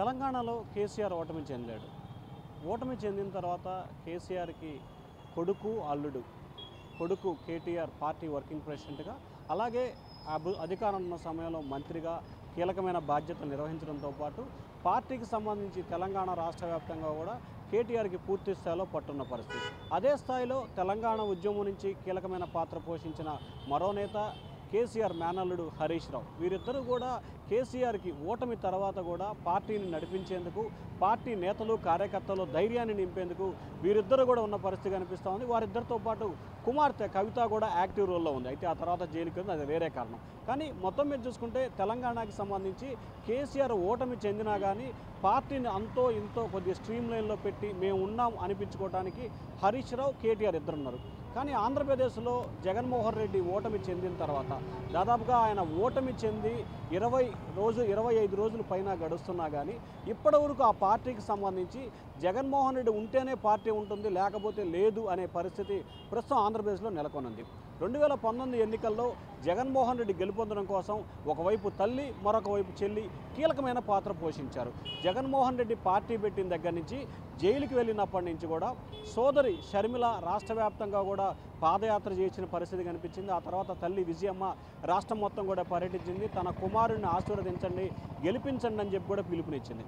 తెలంగాణలో కేసీఆర్ ఓటమి చెందాడు. ఓటమి చెందిన తర్వాత కేసీఆర్కి కొడుకు అల్లుడు, కొడుకు కేటీఆర్ పార్టీ వర్కింగ్ ప్రెసిడెంట్గా, అలాగే అధికారం ఉన్న సమయంలో మంత్రిగా కీలకమైన బాధ్యతలు నిర్వహించడంతో పాటు పార్టీకి సంబంధించి తెలంగాణ రాష్ట్ర వ్యాప్తంగా కూడా కేటీఆర్కి పూర్తి స్థాయిలో పట్టున్న పరిస్థితి. అదే స్థాయిలో తెలంగాణ ఉద్యమం నుంచి కీలకమైన పాత్ర పోషించిన మరో నేత కేసీఆర్ మేనల్లుడు హరీష్ రావు. వీరిద్దరూ కూడా కేసీఆర్కి ఓటమి తర్వాత కూడా పార్టీని నడిపించేందుకు, పార్టీ నేతలు కార్యకర్తలు ధైర్యాన్ని నింపేందుకు వీరిద్దరూ కూడా ఉన్న పరిస్థితి కనిపిస్తూ ఉంది. వారిద్దరితో పాటు కుమార్తె కవిత కూడా యాక్టివ్ రోల్లో ఉంది. అయితే ఆ తర్వాత జైలుకి వెళ్ళింది, అది వేరే కారణం. కానీ మొత్తం మీద చూసుకుంటే తెలంగాణకి సంబంధించి కేసీఆర్ ఓటమి చెందినా కానీ పార్టీని అంతో ఇంతో కొద్ది స్ట్రీమ్ లైన్లో పెట్టి మేము ఉన్నాం అనిపించుకోవడానికి హరీష్ రావు, కేటీఆర్ ఇద్దరున్నారు. కానీ ఆంధ్రప్రదేశ్లో జగన్మోహన్ రెడ్డి ఓటమి చెందిన తర్వాత దాదాపుగా ఆయన ఓటమి చెంది 25 రోజుల పైన గడుస్తున్నా కానీ ఇప్పటివరకు ఆ పార్టీకి సంబంధించి జగన్మోహన్ రెడ్డి ఉంటేనే పార్టీ ఉంటుంది, లేకపోతే లేదు అనే పరిస్థితి ప్రస్తుతం ఆంధ్రప్రదేశ్లో నెలకొనుంది. 2019 ఎన్నికల్లో జగన్మోహన్ రెడ్డి గెలుపొందడం కోసం ఒకవైపు తల్లి, మరొక వైపు చెల్లి కీలకమైన పాత్ర పోషించారు. జగన్మోహన్ రెడ్డి పార్టీ పెట్టిన దగ్గర నుంచి జైలుకి వెళ్ళినప్పటి నుంచి కూడా సోదరి షర్మిల రాష్ట్ర వ్యాప్తంగా కూడా పాదయాత్ర చేసిన పరిస్థితి కనిపించింది. ఆ తర్వాత తల్లి విజయమ్మ రాష్ట్రం మొత్తం కూడా పర్యటించింది. తన కుమారుడిని ఆశీర్వదించండి, గెలిపించండి అని చెప్పి కూడా పిలుపునిచ్చింది.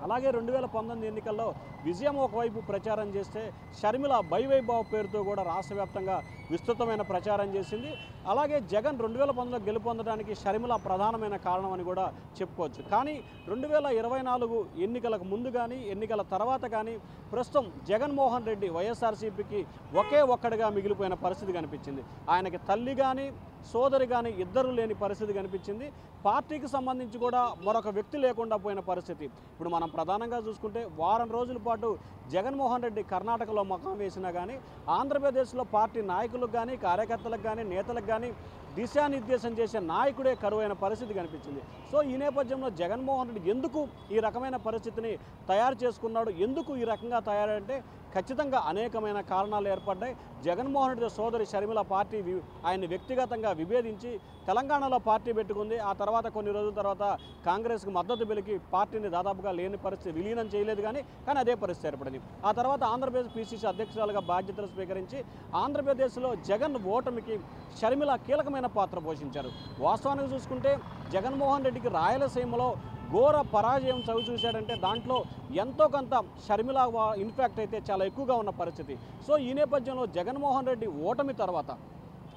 అలాగే 2019 ఎన్నికల్లో విజయమ్మ ఒకవైపు ప్రచారం చేస్తే షర్మిల బైవైబాబు పేరుతో కూడా రాష్ట్ర వ్యాప్తంగా విస్తృతమైన ప్రచారం చేసింది. అలాగే జగన్ 2019లో గెలుపొందడానికి షర్మిల ప్రధానమైన కారణం అని కూడా చెప్పుకోవచ్చు. కానీ 2024 ఎన్నికలకు ముందు కానీ ఎన్నికల తర్వాత కానీ ప్రస్తుతం జగన్మోహన్ రెడ్డి వైఎస్ఆర్సీపీకి ఒకే ఒక్కడిగా మిగిలిపోయిన పరిస్థితి కనిపించింది. ఆయనకి తల్లి కానీ సోదరి కానీ ఇద్దరు లేని పరిస్థితి కనిపించింది. పార్టీకి సంబంధించి కూడా మరొక వ్యక్తి లేకుండా పోయిన పరిస్థితి. ఇప్పుడు మనం ప్రధానంగా చూసుకుంటే వారం రోజుల పాటు జగన్మోహన్ రెడ్డి కర్ణాటకలో మకాం వేసినా కానీ ఆంధ్రప్రదేశ్లో పార్టీ నాయకులకు కానీ కార్యకర్తలకు కానీ నేతలకు కానీ దిశానిర్దేశం చేసే నాయకుడే కరువైన పరిస్థితి కనిపించింది. సో ఈ నేపథ్యంలో జగన్మోహన్ రెడ్డి ఎందుకు ఈ రకమైన పరిస్థితిని తయారు చేసుకున్నాడు, ఎందుకు ఈ రకంగా తయారంటే ఖచ్చితంగా అనేకమైన కారణాలు ఏర్పడ్డాయి. జగన్మోహన్ రెడ్డి సోదరి షర్మిల పార్టీ ఆయన్ని వ్యక్తిగతంగా విభేదించి తెలంగాణలో పార్టీ పెట్టుకుంది. ఆ తర్వాత కొన్ని రోజుల తర్వాత కాంగ్రెస్కి మద్దతు పలికి పార్టీని దాదాపుగా లేని పరిస్థితి, విలీనం చేయలేదు కానీ అదే పరిస్థితి ఏర్పడింది. ఆ తర్వాత ఆంధ్రప్రదేశ్ పిసిసి అధ్యక్షురాలుగా బాధ్యతలు స్వీకరించి ఆంధ్రప్రదేశ్లో జగన్ ఓటమికి షర్మిల కీలకమైన పాత్ర పోషించారు. వాస్తవానికి చూసుకుంటే జగన్మోహన్ రెడ్డికి రాయలసీమలో ఘోర పరాజయం చవి చూశాడంటే దాంట్లో ఎంతో కొంత షర్మిల ఇన్ఫాక్ట్ అయితే చాలా ఎక్కువగా ఉన్న పరిస్థితి. సో ఈ నేపథ్యంలో జగన్మోహన్ రెడ్డి ఓటమి తర్వాత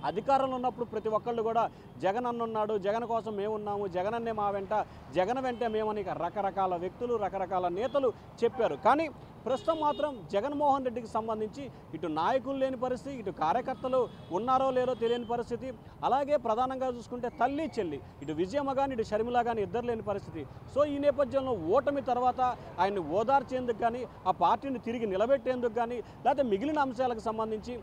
అధికారంలో ఉన్నప్పుడు ప్రతి ఒక్కళ్ళు కూడా జగన్ అన్నున్నాడు, జగన్ కోసం మేమున్నాము, జగన్ అన్నే మా వెంట, జగన్ వెంటే మేమని రకరకాల వ్యక్తులు, రకరకాల నేతలు చెప్పారు. కానీ ప్రస్తుతం మాత్రం జగన్మోహన్ రెడ్డికి సంబంధించి ఇటు నాయకులు లేని పరిస్థితి, ఇటు కార్యకర్తలు ఉన్నారో లేరో తెలియని పరిస్థితి, అలాగే ప్రధానంగా చూసుకుంటే తల్లి చెల్లి ఇటు విజయమ్మ కానీ ఇటు షర్మిల కానీ ఇద్దరు లేని పరిస్థితి. సో ఈ నేపథ్యంలో ఓటమి తర్వాత ఆయన్ని ఓదార్చేందుకు కానీ ఆ పార్టీని తిరిగి నిలబెట్టేందుకు కానీ లేకపోతే మిగిలిన అంశాలకు సంబంధించి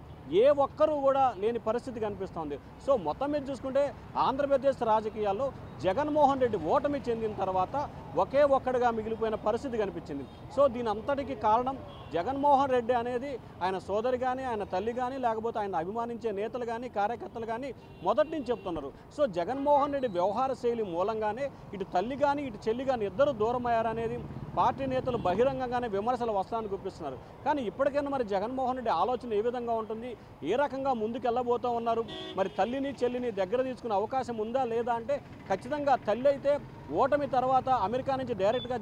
ఏ ఒక్కరూ కూడా లేని పరిస్థితి కనిపిస్తోంది. సో మొత్తం మీద చూసుకుంటే ఆంధ్రప్రదేశ్ రాజకీయాల్లో జగన్మోహన్ రెడ్డి ఓటమి చెందిన తర్వాత ఒకే ఒక్కడిగా మిగిలిపోయిన పరిస్థితి కనిపించింది. సో దీని అంతటికి కారణం జగన్మోహన్ రెడ్డి అనేది ఆయన సోదరి కానీ ఆయన తల్లి కానీ లేకపోతే ఆయన అభిమానించే నేతలు కానీ కార్యకర్తలు కానీ మొదటి నుంచి చెప్తున్నారు. సో జగన్మోహన్ రెడ్డి వ్యవహార శైలి మూలంగానే ఇటు తల్లి కానీ ఇటు చెల్లి కానీ ఇద్దరు దూరం అయ్యారనేది పార్టీ నేతలు బహిరంగంగానే విమర్శల వస్త్రాన్ని గుప్పిస్తున్నారు. కానీ ఇప్పటికైనా మరి జగన్మోహన్ రెడ్డి ఆలోచన ఏ విధంగా ఉంటుంది, ఏ రకంగా ముందుకెళ్ళబోతూ ఉన్నారు, మరి తల్లిని చెల్లిని దగ్గర తీసుకునే అవకాశం ఉందా లేదా అంటే ఖచ్చితంగా తల్లి అయితే ఓటమి తర్వాత అమెరికా నుంచి డైరెక్ట్గా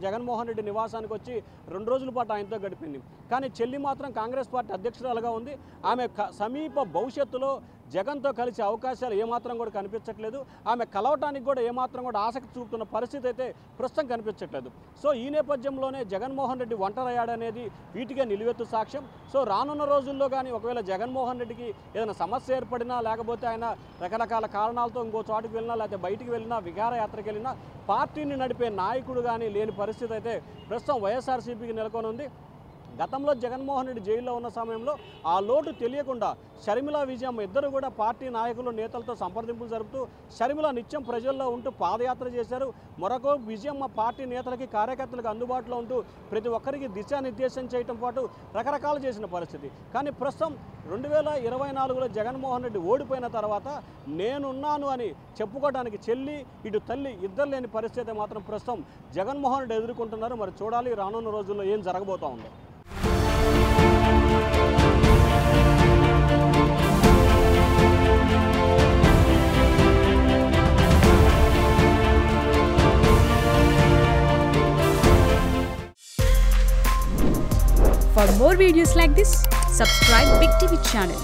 జగన్మోహన్ రెడ్డి నివాసానికి వచ్చి 2 రోజుల పాటు ఆయనతో గడిపింది. కానీ చెల్లి మాత్రం కాంగ్రెస్ పార్టీ అధ్యక్షురాలుగా ఉంది. ఆమె సమీప భవిష్యత్తులో జగన్తో కలిసే అవకాశాలు ఏమాత్రం కూడా కనిపించట్లేదు. ఆమె కలవటానికి కూడా ఏమాత్రం కూడా ఆసక్తి చూపుతున్న పరిస్థితి అయితే ప్రస్తుతం కనిపించట్లేదు. సో ఈ నేపథ్యంలోనే జగన్మోహన్ రెడ్డి ఒంటరయ్యాడనేది వీటికే నిలువెత్తు సాక్ష్యం. సో రానున్న రోజుల్లో కానీ ఒకవేళ జగన్మోహన్ రెడ్డికి ఏదైనా సమస్య ఏర్పడినా లేకపోతే ఆయన రకరకాల కారణాలతో ఇంకో చోటుకు వెళ్ళినా లేకపోతే బయటికి వెళ్ళినా విహారయాత్రకు వెళ్ళినా పార్టీని నడిపే నాయకుడు కానీ లేని పరిస్థితి అయితే ప్రస్తుతం వైఎస్ఆర్సీపీకి నెలకొని ఉంది. గతంలో జగన్మోహన్ రెడ్డి జైల్లో ఉన్న సమయంలో ఆ లోటు తెలియకుండా షర్మిల విజయమ్మ ఇద్దరు కూడా పార్టీ నాయకులు నేతలతో సంప్రదింపులు జరుపుతూ షర్మిల నిత్యం ప్రజల్లో ఉంటూ పాదయాత్ర చేశారు. మరొక విజయమ్మ పార్టీ నేతలకి కార్యకర్తలకు అందుబాటులో ఉంటూ ప్రతి ఒక్కరికి దిశానిర్దేశం చేయటం పాటు రకరకాలు చేసిన పరిస్థితి. కానీ ప్రస్తుతం 2024లో జగన్మోహన్ రెడ్డి ఓడిపోయిన తర్వాత నేనున్నాను అని చెప్పుకోవడానికి చెల్లి ఇటు తల్లి ఇద్దరు లేని పరిస్థితి మాత్రం ప్రస్తుతం జగన్మోహన్ రెడ్డి ఎదుర్కొంటున్నారు. మరి చూడాలి రానున్న రోజుల్లో ఏం జరగబోతా ఉందో. For more videos like this, subscribe Big TV channel.